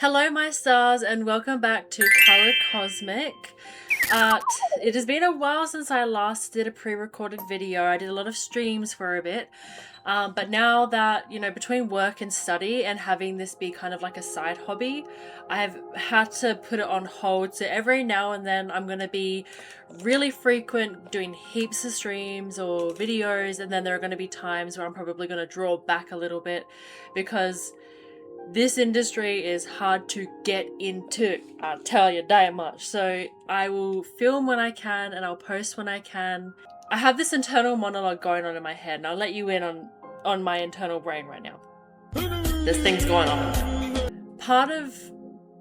Hello my stars and welcome back to Color Cosmic. It has been a while since I last did a pre-recorded video. I did a lot of streams for a bit, but now that, between work and study and having this be kind of like a side hobby, I've had to put it on hold. So every now and then I'm going to be really frequent doing heaps of streams or videos, and then there are going to be times where I'm probably going to draw back a little bit because this industry is hard to get into, I'll tell you that much. So I will film when I can and I'll post when I can. I have this internal monologue going on in my head, and I'll let you in on my internal brain right now. There's things going on. Part of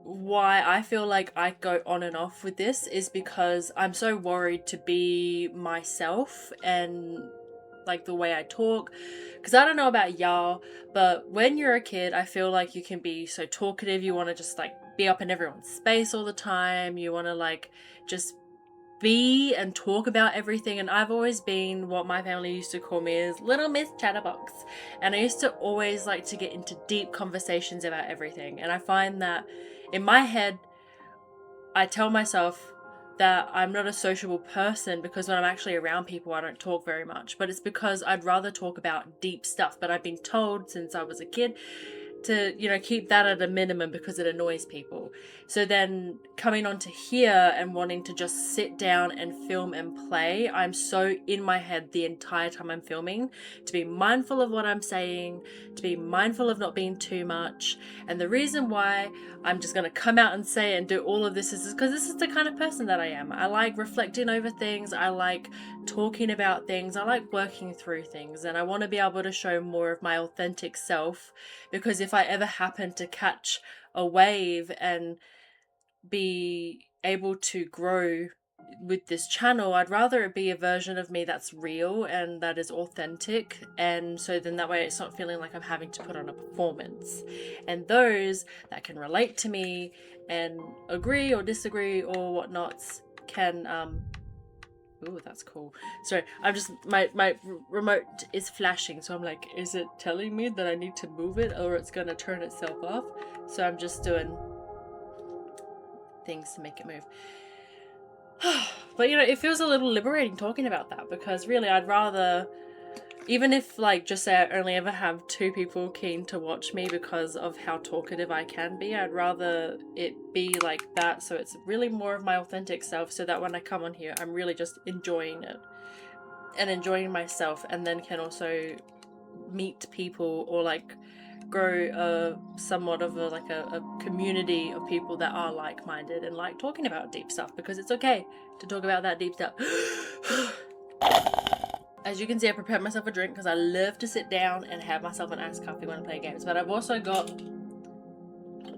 why I feel like I go on and off with this is because I'm so worried to be myself and like the way I talk, because I don't know about y'all, but when you're a kid I feel like you can be so talkative. You want to just like be up in everyone's space all the time. You want to like just be and talk about everything, and I've always been what my family used to call me as Little Miss Chatterbox, and I used to always like to get into deep conversations about everything. And I find that in my head I tell myself that I'm not a sociable person because when I'm actually around people I don't talk very much, but it's because I'd rather talk about deep stuff. But I've been told since I was a kid to keep that at a minimum because it annoys people. So then coming onto here and wanting to just sit down and film and play, I'm so in my head the entire time I'm filming to be mindful of what I'm saying, to be mindful of not being too much. And the reason why I'm just going to come out and say and do all of this is because this is the kind of person that I am. I like reflecting over things, I like talking about things, I like working through things, and I want to be able to show more of my authentic self, because if I ever happen to catch a wave and be able to grow with this channel, I'd rather it be a version of me that's real and that is authentic, and so then that way it's not feeling like I'm having to put on a performance. And those that can relate to me and agree or disagree or whatnots can ooh, that's cool. Sorry, I'm just, my remote is flashing, so I'm like, is it telling me that I need to move it or it's gonna turn itself off? So I'm just doing things to make it move. But it feels a little liberating talking about that, because really I'd rather, even if like just say I only ever have 2 people keen to watch me because of how talkative I can be, I'd rather it be like that, so it's really more of my authentic self, so that when I come on here I'm really just enjoying it and enjoying myself, and then can also meet people or like grow somewhat of a community of people that are like-minded and like talking about deep stuff, because it's okay to talk about that deep stuff. As you can see, I prepared myself a drink because I love to sit down and have myself an iced coffee when I play games. But I've also got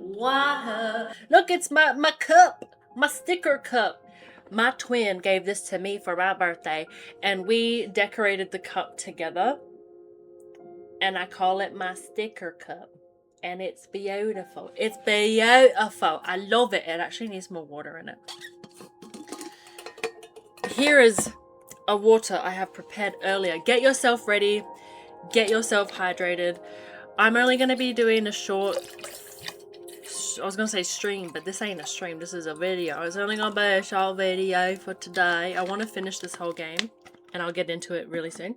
water. Look, it's my cup, my sticker cup. My twin gave this to me for my birthday, and we decorated the cup together. And I call it my sticker cup. And it's beautiful. It's beautiful. I love it. It actually needs more water in it. Here is a water I have prepared earlier. Get yourself ready. Get yourself hydrated. I'm only going to be doing a short, I was going to say stream, but this ain't a stream. This is a video. It's only going to be a short video for today. I want to finish this whole game, and I'll get into it really soon.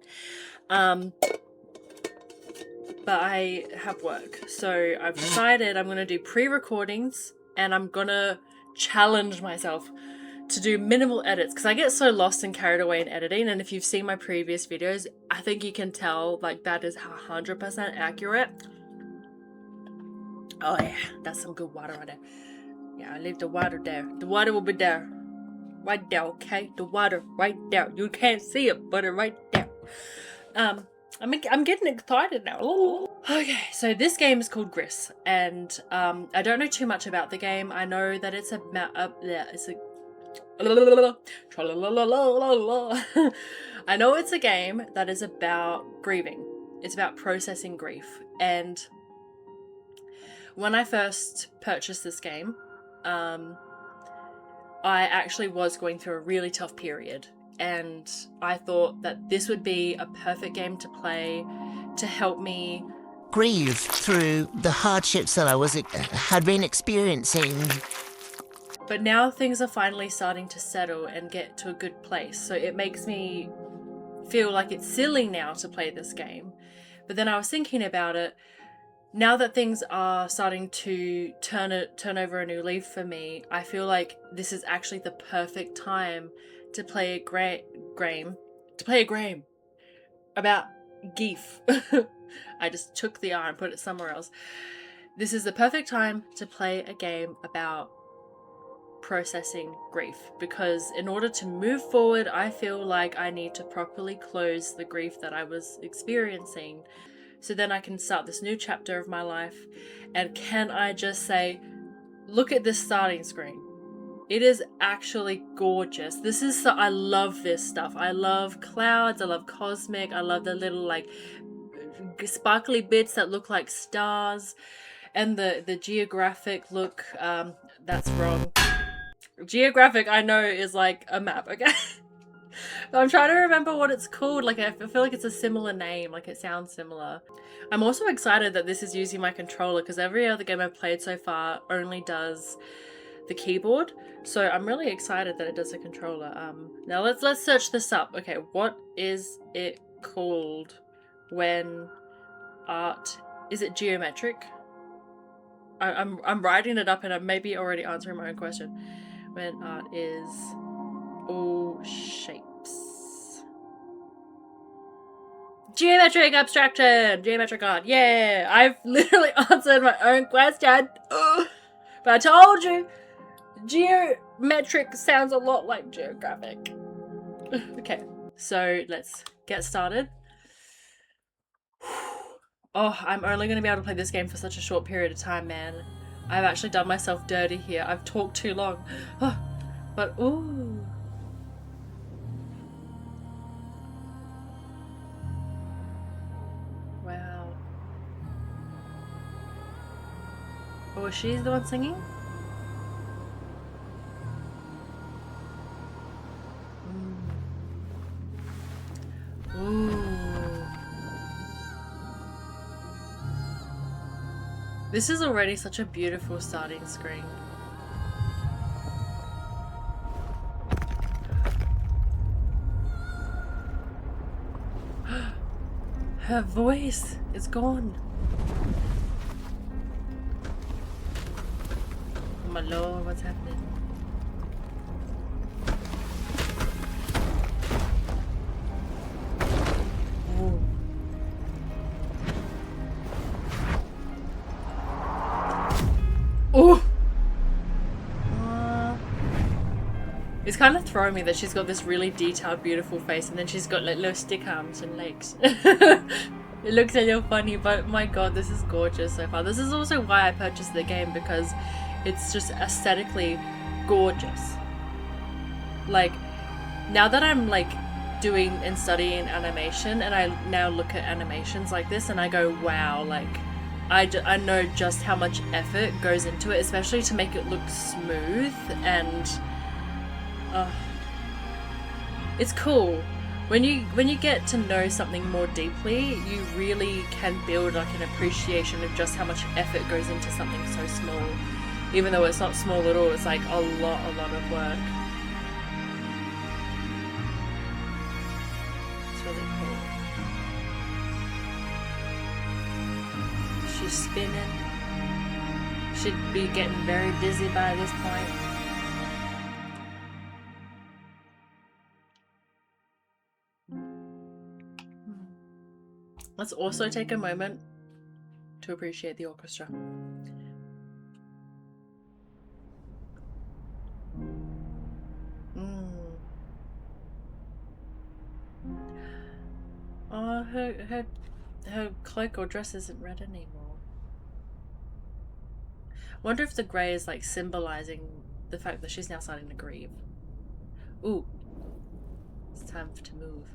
But I have work, so I've decided I'm going to do pre-recordings, and I'm going to challenge myself to do minimal edits, because I get so lost and carried away in editing. And if you've seen my previous videos, I think you can tell like that is 100% accurate. Oh yeah, that's some good water right there. Yeah, I leave the water there. The water will be there. Right there, okay? The water right there. You can't see it, but it's right there. I'm getting excited now. Ooh. Okay, so this game is called GRIS, and I don't know too much about the game. I know that it's I know it's a game that is about grieving. It's about processing grief. And when I first purchased this game, I actually was going through a really tough period. And I thought that this would be a perfect game to play to help me grieve through the hardships that had been experiencing. But now things are finally starting to settle and get to a good place. So it makes me feel like it's silly now to play this game. But then I was thinking about it. Now that things are starting to turn over a new leaf for me, I feel like this is actually the perfect time to play a game about grief. I just took the R and put it somewhere else. This is the perfect time to play a game about processing grief, because in order to move forward, I feel like I need to properly close the grief that I was experiencing, so then I can start this new chapter of my life. And can I just say, look at this starting screen. It is actually gorgeous. I love this stuff. I love clouds, I love cosmic, I love the little like sparkly bits that look like stars, and the geographic look, that's wrong. Geographic, I know, is like a map, okay? But I'm trying to remember what it's called. Like, I feel like it's a similar name, like it sounds similar. I'm also excited that this is using my controller, because every other game I've played so far only does the keyboard. So I'm really excited that it does a controller. Now let's search this up. Okay, what is it called when art, is it geometric? I'm writing it up and I'm maybe already answering my own question. When art is all shapes. Geometric abstraction! Geometric art. Yeah! I've literally answered my own question. Ugh. But I told you, geometric sounds a lot like geographic. Okay, so let's get started. Oh, I'm only going to be able to play this game for such a short period of time, man. I've actually done myself dirty here. I've talked too long. Oh, but, ooh. Wow. Oh, is she the one singing? Ooh. This is already such a beautiful starting screen. Her voice is gone. Oh my lord, what's happening? Oh! It's kind of throwing me that she's got this really detailed, beautiful face, and then she's got like little stick arms and legs. It looks a little funny, but my god, this is gorgeous so far. This is also why I purchased the game, because it's just aesthetically gorgeous. Like, now that I'm like doing and studying animation, and I now look at animations like this and I go, wow, like I know just how much effort goes into it, especially to make it look smooth. And it's cool when you get to know something more deeply. You really can build like an appreciation of just how much effort goes into something so small, even though it's not small at all. It's like a lot of work. It's really cool. She's spinning. She'd be getting very dizzy by this point. Let's also take a moment to appreciate the orchestra. Oh, her cloak or dress isn't red anymore. Wonder if the grey is like symbolizing the fact that she's now starting to grieve. Ooh, it's time to move.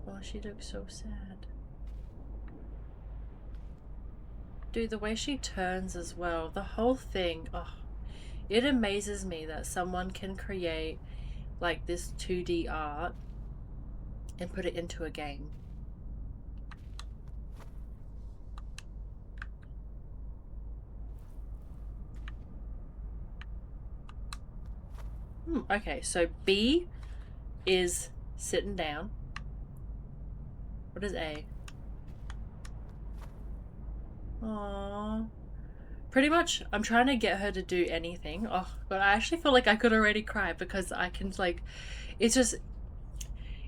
Oh, she looks so sad. Dude, the way she turns as well, the whole thing, oh, it amazes me that someone can create like this 2D art and put it into a game. Okay, so B is sitting down. What is A? Aww. Pretty much, I'm trying to get her to do anything. Oh, but I actually feel like I could already cry because I can, like, it's just,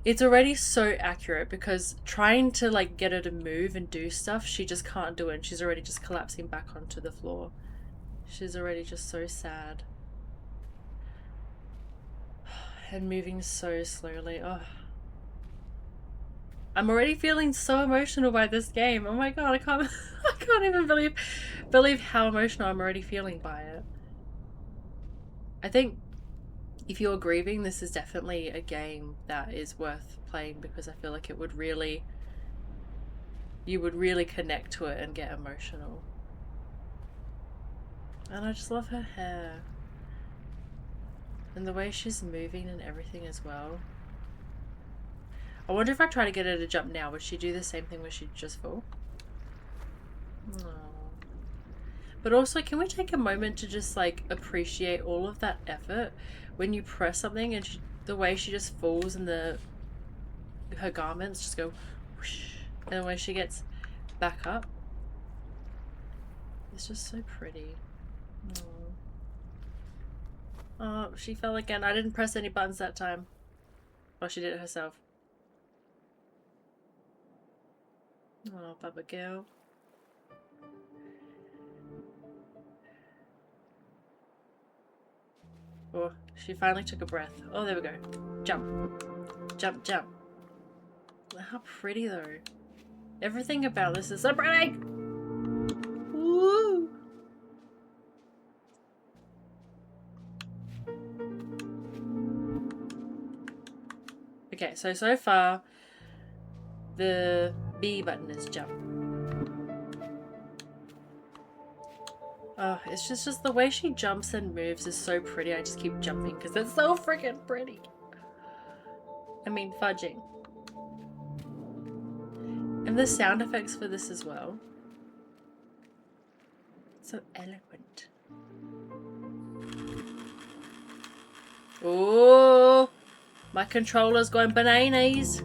it's already so accurate because trying to, like, get her to move and do stuff, she just can't do it. And she's already just collapsing back onto the floor. She's already just so sad. And moving so slowly. Oh. I'm already feeling so emotional by this game. Oh my god, I can't I can't even believe how emotional I'm already feeling by it. I think if you're grieving, this is definitely a game that is worth playing because I feel like it would really, you would really connect to it and get emotional. And I just love her hair. And the way she's moving and everything as well. I wonder if I try to get her to jump now, would she do the same thing where she'd just fall? Aww. But also, can we take a moment to just, like, appreciate all of that effort when you press something and the way she just falls and her garments just go whoosh, and the way she gets back up. It's just so pretty. Oh, she fell again. I didn't press any buttons that time. Oh, she did it herself. Oh, Baba girl. Oh, she finally took a breath. Oh, there we go. Jump. Jump, jump. How pretty, though. Everything about this is so pretty! Woo! Okay, so far, the B button is jump. Oh, it's just the way she jumps and moves is so pretty. I just keep jumping because it's so freaking pretty. I mean, fudging. And the sound effects for this as well. So eloquent. Oh, my controller's going bananas.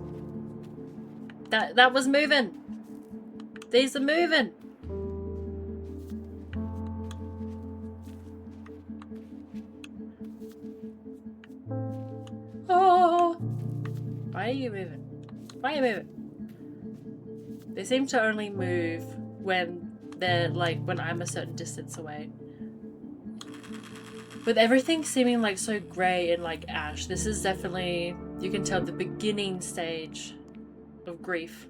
That was moving. These are moving. Oh, why are you moving? Why are you moving? They seem to only move when they're like when I'm a certain distance away. With everything seeming like so grey and like ash, this is definitely, you can tell, the beginning stage of grief.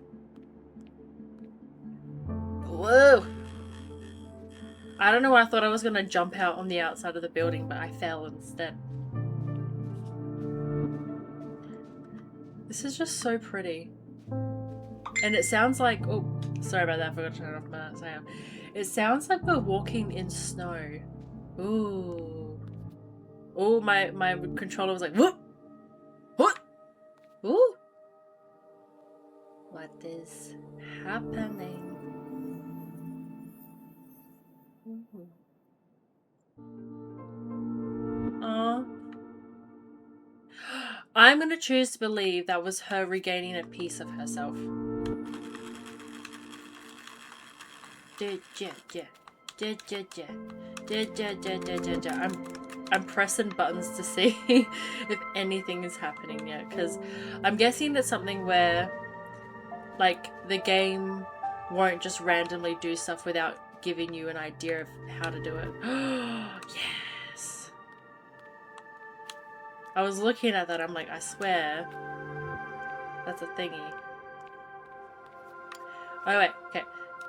Whoa! I don't know why I thought I was gonna jump out on the outside of the building, but I fell instead. This is just so pretty. And it sounds like, oh, sorry about that, I forgot to turn off my sound. It sounds like we're walking in snow. Ooh. Oh, my controller was like, whoop! What? Ooh! What is happening? Aw. I'm gonna choose to believe that was her regaining a piece of herself. I'm pressing buttons to see if anything is happening yet, because I'm guessing that's something where, like, the game won't just randomly do stuff without giving you an idea of how to do it. Yes! I was looking at that, I'm like, I swear that's a thingy. Oh, wait, okay.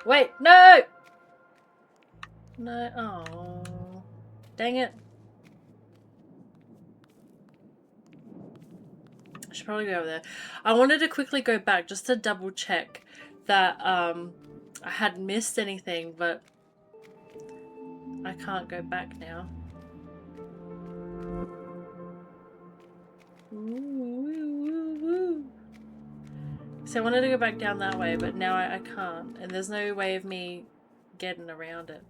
Wait, no! No, oh. Dang it. I should probably go over there. I wanted to quickly go back just to double check that I hadn't missed anything, but I can't go back now. So I wanted to go back down that way, but now I can't, and there's no way of me getting around it.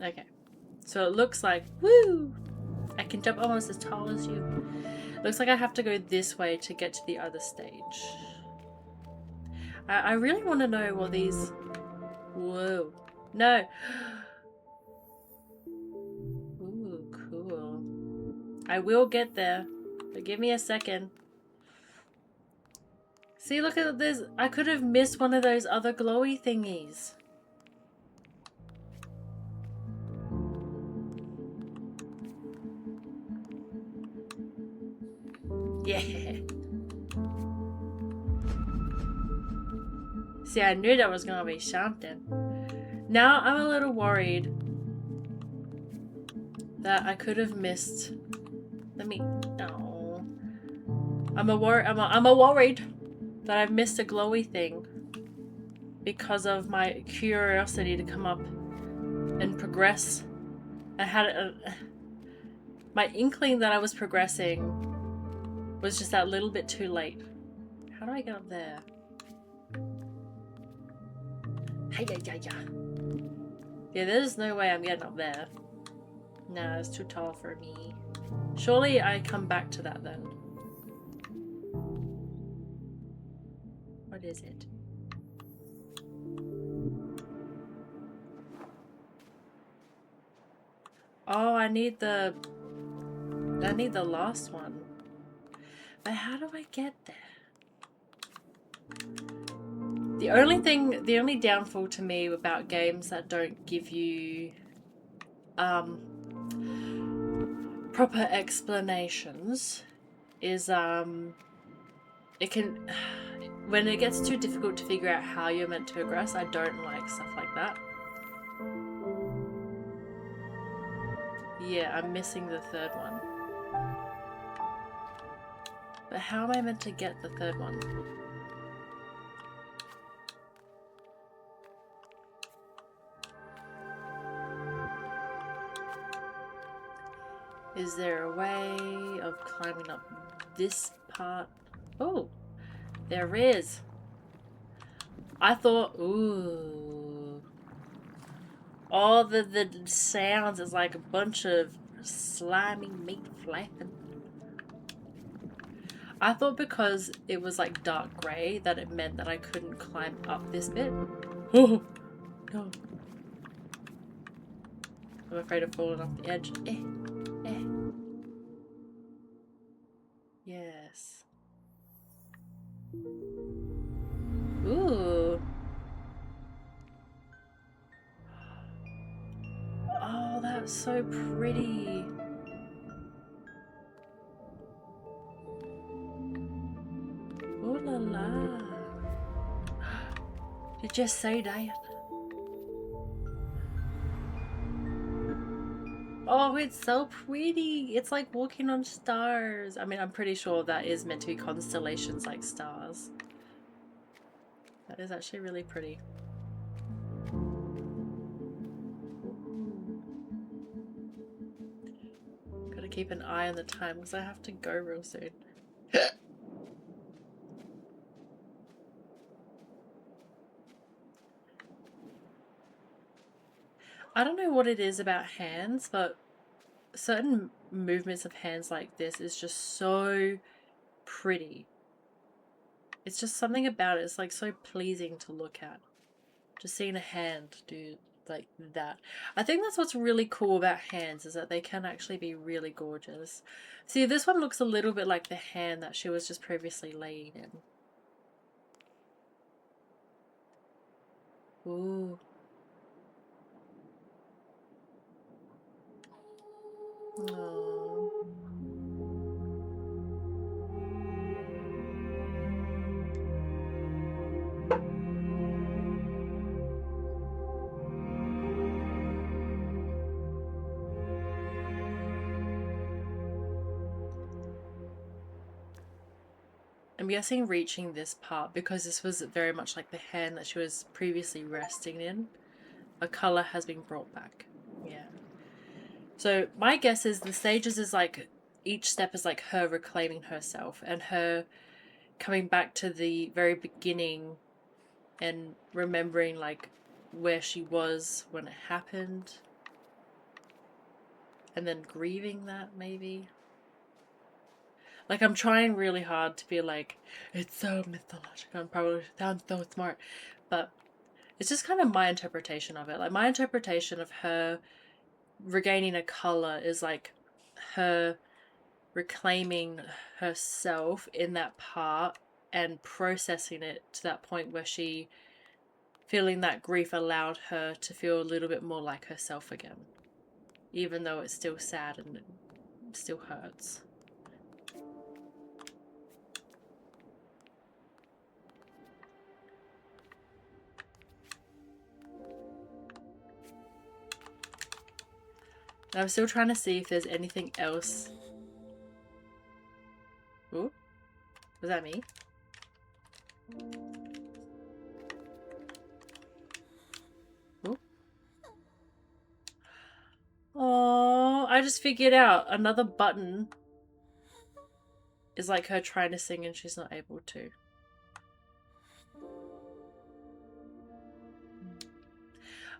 Okay. So it looks like, woo! I can jump almost as tall as you. Looks like I have to go this way to get to the other stage. I really want to know what these... Whoa. No. Ooh, cool. I will get there, but give me a second. See, look at this. I could have missed one of those other glowy thingies. Yeah. See, I knew that was going to be something. Now I'm a little worried that I could have missed. Let me... No. I'm worried that I've missed a glowy thing because of my curiosity to come up and progress. I had my inkling that I was progressing was just that little bit too late. How do I get up there? Yeah, there's no way I'm getting up there. No, it's too tall for me. Surely I come back to that then. What is it? Oh, I need the last one. But how do I get there? The only downfall to me about games that don't give you proper explanations is it can, when it gets too difficult to figure out how you're meant to progress, I don't like stuff like that. Yeah, I'm missing the third one. But how am I meant to get the third one? Is there a way of climbing up this part? Oh, there is. I thought, ooh. All the sounds is like a bunch of slimy meat flapping. I thought because it was like dark grey that it meant that I couldn't climb up this bit. Oh, no. I'm afraid of falling off the edge. Yes. Ooh. Oh, that's so pretty. Ooh la la. Did you say that? Oh, it's so pretty. It's like walking on stars. I mean, I'm pretty sure that is meant to be constellations like stars. That is actually really pretty. Gotta keep an eye on the time because I have to go real soon. I don't know what it is about hands, but certain movements of hands like this is just so pretty. It's just something about it. It's like so pleasing to look at. Just seeing a hand do like that. I think that's what's really cool about hands is that they can actually be really gorgeous. See, this one looks a little bit like the hand that she was just previously laying in. Ooh. Aww. I'm guessing reaching this part, because this was very much like the hand that she was previously resting in, a colour has been brought back. Yeah. So my guess is the stages is like, each step is like her reclaiming herself and her coming back to the very beginning and remembering like where she was when it happened. and then grieving that, maybe. Like, I'm trying really hard to be like, it's so mythological, I'm probably sound so smart, but it's just kind of my interpretation of it. Like, my interpretation of her regaining a color is like her reclaiming herself in that part and processing it to that point where she, feeling that grief allowed her to feel a little bit more like herself again, even though it's still sad and it still hurts. And I'm still trying to see if there's anything else. Ooh, was that me? Ooh. Oh, I just figured out another button is like her trying to sing and she's not able to.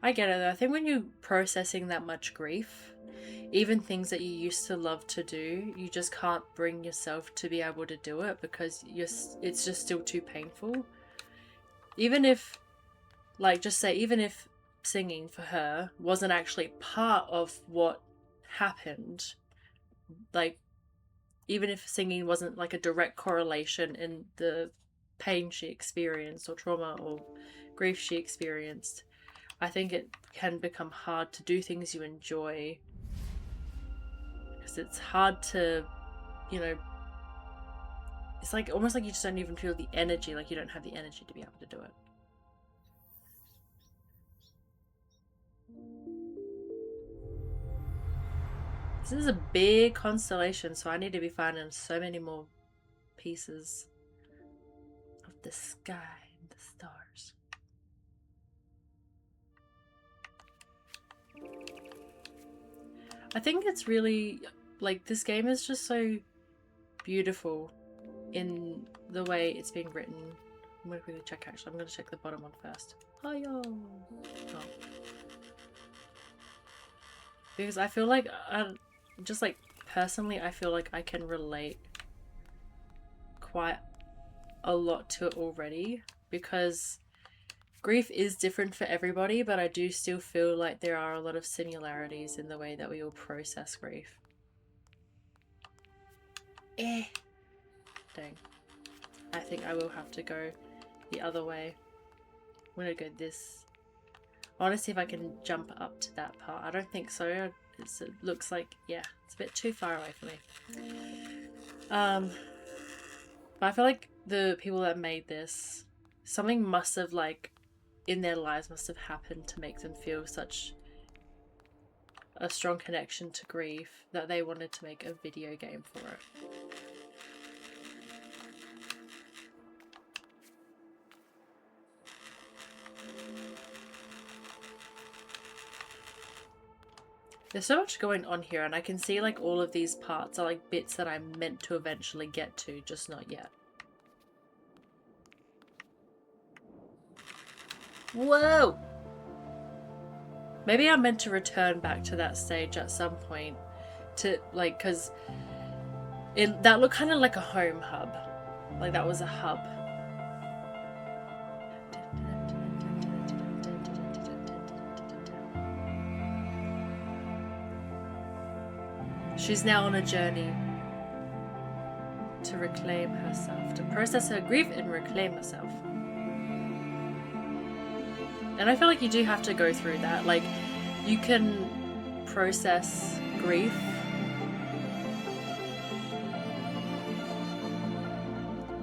I get it though. I think when you're processing that much grief, even things that you used to love to do, you just can't bring yourself to be able to do it because it's just still too painful. Even if, like, just say, even if singing for her wasn't actually part of what happened, like, even if singing wasn't like a direct correlation in the pain she experienced or trauma or grief she experienced, I think it can become hard to do things you enjoy because it's hard to, you know, it's like almost like you just don't even feel the energy, like you don't have the energy to be able to do it. This is a big constellation, so I need to be finding so many more pieces of the sky and the stars. I think it's really, like, this game is just so beautiful in the way it's being written. I'm gonna quickly check, actually. I'm gonna check the bottom one first. Hiyo! Oh. Because I feel like, just like, personally, I feel like I can relate quite a lot to it already. Because grief is different for everybody, but I do still feel like there are a lot of similarities in the way that we all process grief. Dang. I think I will have to go the other way. I'm gonna go this. I want to see if I can jump up to that part. I don't think so. It looks like, yeah, it's a bit too far away for me. But I feel like the people that made this, something must have, like, in their lives must have happened to make them feel such a strong connection to grief that they wanted to make a video game for it. There's so much going on here, and I can see like all of these parts are like bits that I'm meant to eventually get to, just not yet. Whoa! Maybe I'm meant to return back to that stage at some point to, like, because that looked kind of like a home hub. Like that was a hub. She's now on a journey to reclaim herself, to process her grief and reclaim herself. And I feel like you do have to go through that. Like, you can process grief,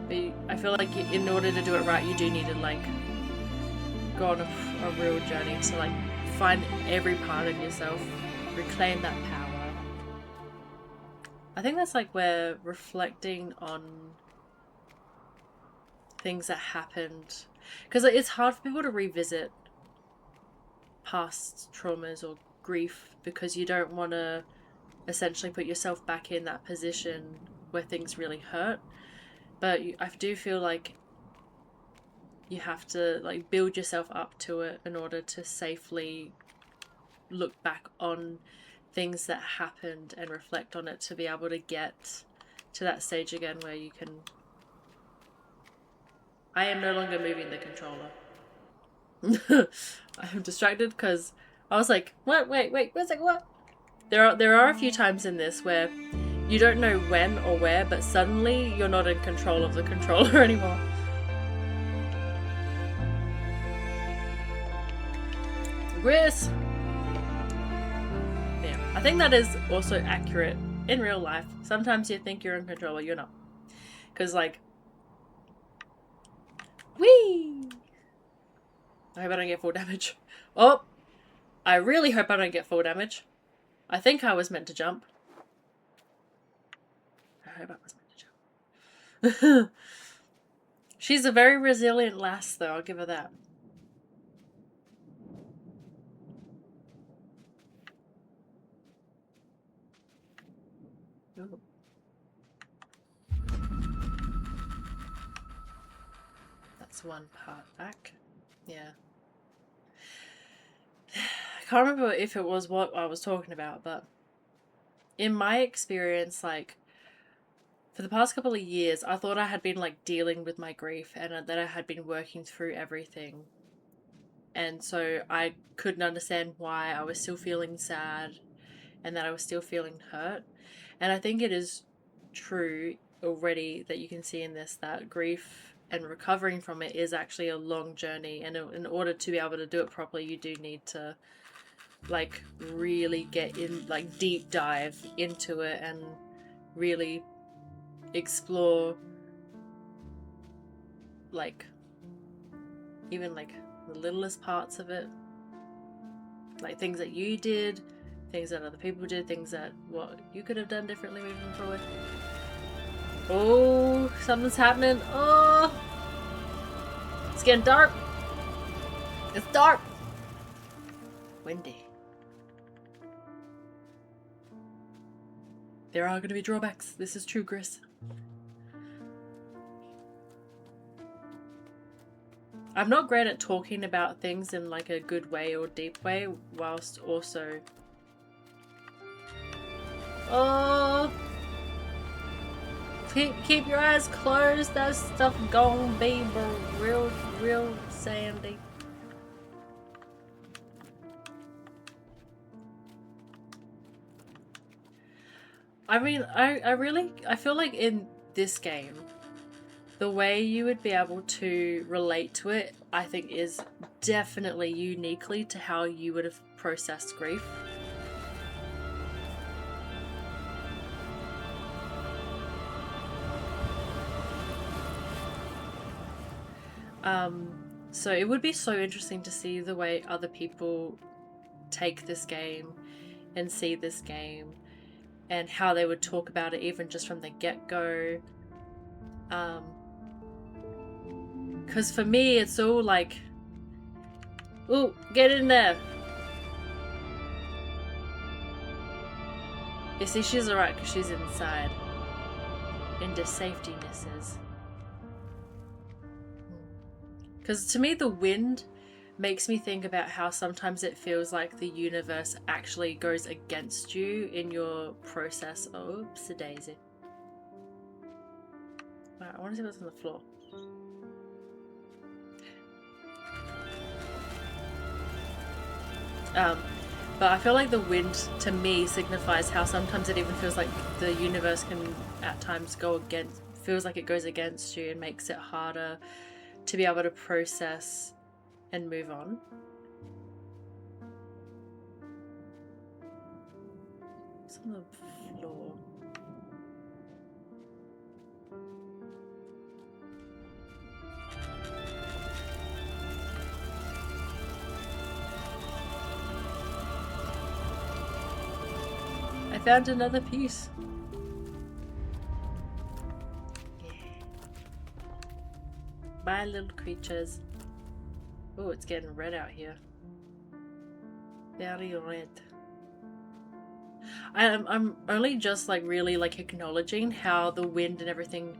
but I feel like in order to do it right, you do need to, like, go on a real journey to, like, find every part of yourself, reclaim that power. I think that's like where reflecting on things that happened, because it's hard for people to revisit past traumas or grief because you don't want to essentially put yourself back in that position where things really hurt. But I do feel like you have to, like, build yourself up to it in order to safely look back on things that happened and reflect on it to be able to get to that stage again where you can... I am no longer moving the controller. I am distracted because I was like, what? Wait, where's it? What? There are a few times in this where you don't know when or where, but suddenly you're not in control of the controller anymore. GRIS! Yeah, I think that is also accurate in real life. Sometimes you think you're in control, but you're not. Because, like, whee! I hope I don't get full damage. Oh! I really hope I don't get full damage. I think I was meant to jump. I hope I was meant to jump. She's a very resilient lass, though. I'll give her that. Ooh. That's one part back. Yeah. I can't remember if it was what I was talking about, but in my experience, like, for the past couple of years, I thought I had been, like, dealing with my grief and that I had been working through everything. And so I couldn't understand why I was still feeling sad and that I was still feeling hurt. And I think it is true already that you can see in this that grief and recovering from it is actually a long journey. And in order to be able to do it properly, you do need to, like, really get in, like, deep dive into it and really explore, like, even, like, the littlest parts of it, like things that you did, things that other people did, things that what you could have done differently moving forward. Oh, something's happening. Oh, it's getting dark. It's dark. Windy. There are going to be drawbacks. This is true, GRIS. I'm not great at talking about things in, like, a good way or deep way, whilst also... Oh! Keep your eyes closed. That stuff gonna be real sandy. I mean, I feel like in this game, the way you would be able to relate to it, I think, is definitely uniquely to how you would have processed grief. So it would be so interesting to see the way other people take this game and see this game and how they would talk about it even just from the get-go. Because for me, it's all like, ooh, get in there. You see, she's alright because she's inside. Into safetynesses. Because to me, the wind makes me think about how sometimes it feels like the universe actually goes against you in your process. Oops, a daisy. Wow, I want to see what's on the floor. But I feel like the wind to me signifies how sometimes it even feels like the universe can at times go against, feels like it goes against you and makes it harder to be able to process and move on. What's on the floor? I found another piece. Yeah. Bye, little creatures. Oh, it's getting red out here. Very red. I'm only just like really like acknowledging how the wind and everything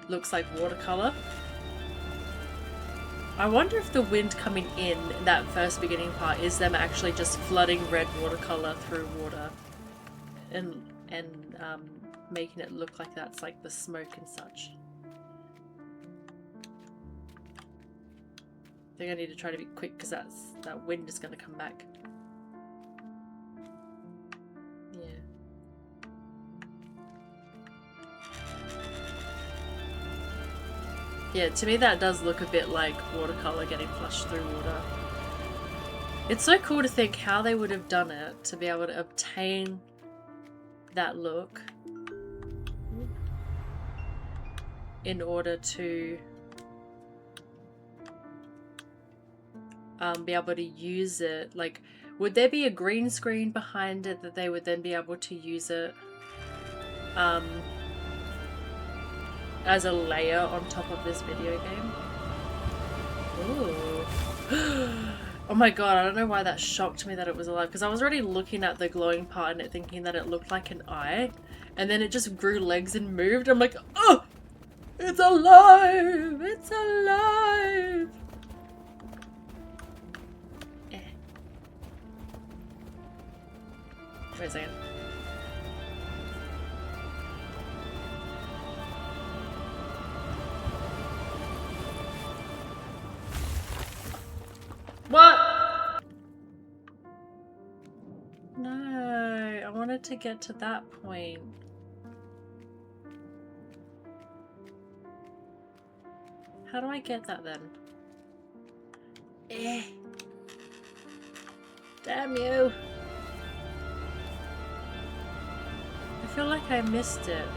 looks like watercolor. I wonder if the wind coming in that first beginning part is them actually just flooding red watercolor through water. and making it look like that's like the smoke and such. I think I need to try to be quick because that wind is going to come back. Yeah. Yeah, to me that does look a bit like watercolor getting flushed through water. It's so cool to think how they would have done it to be able to obtain that look in order to be able to use it. Like, would there be a green screen behind it that they would then be able to use it as a layer on top of this video game? Ooh. Oh my god, I don't know why that shocked me that it was alive, because I was already looking at the glowing part and it thinking that it looked like an eye, and then it just grew legs and moved. I'm like, oh! It's alive! It's alive! Wait a second. What? No, I wanted to get to that point. How do I get that then? Damn you. I feel like I missed it.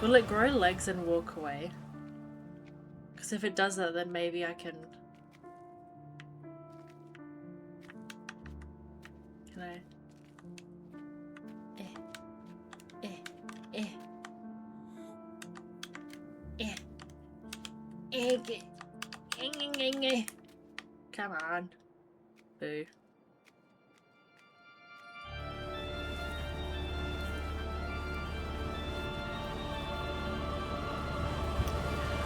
Will it grow legs and walk away? Because if it does that, then maybe I can... Can I... Come on. Boo.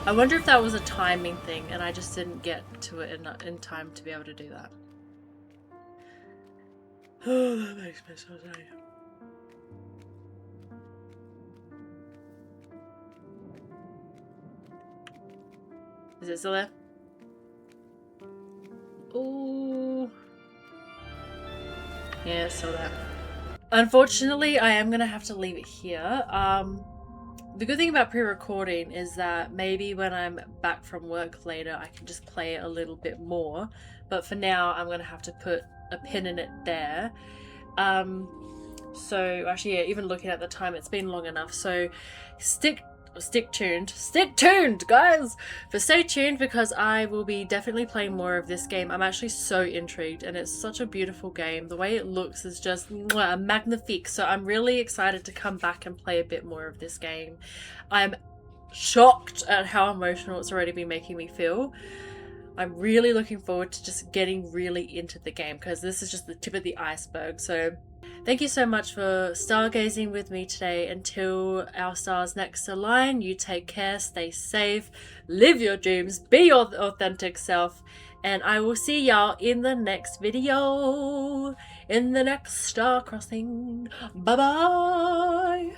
I wonder if that was a timing thing and I just didn't get to it in time to be able to do that. Oh, that makes me so sad. Is it still there? Ooh. Yeah, it's still there. Unfortunately, I am gonna have to leave it here. The good thing about pre-recording is that maybe when I'm back from work later, I can just play it a little bit more. But for now, I'm gonna have to put a pin in it there. So actually, yeah, even looking at the time, it's been long enough. So stick tuned, guys. But stay tuned because I will be definitely playing more of this game. I'm actually so intrigued, and it's such a beautiful game. The way it looks is just magnifique. So I'm really excited to come back and play a bit more of this game. I'm shocked at how emotional it's already been making me feel. I'm really looking forward to just getting really into the game because this is just the tip of the iceberg. So thank you so much for stargazing with me today. Until our stars next align, you take care, stay safe, live your dreams, be your authentic self, and I will see y'all in the next video, in the next star crossing. Bye bye.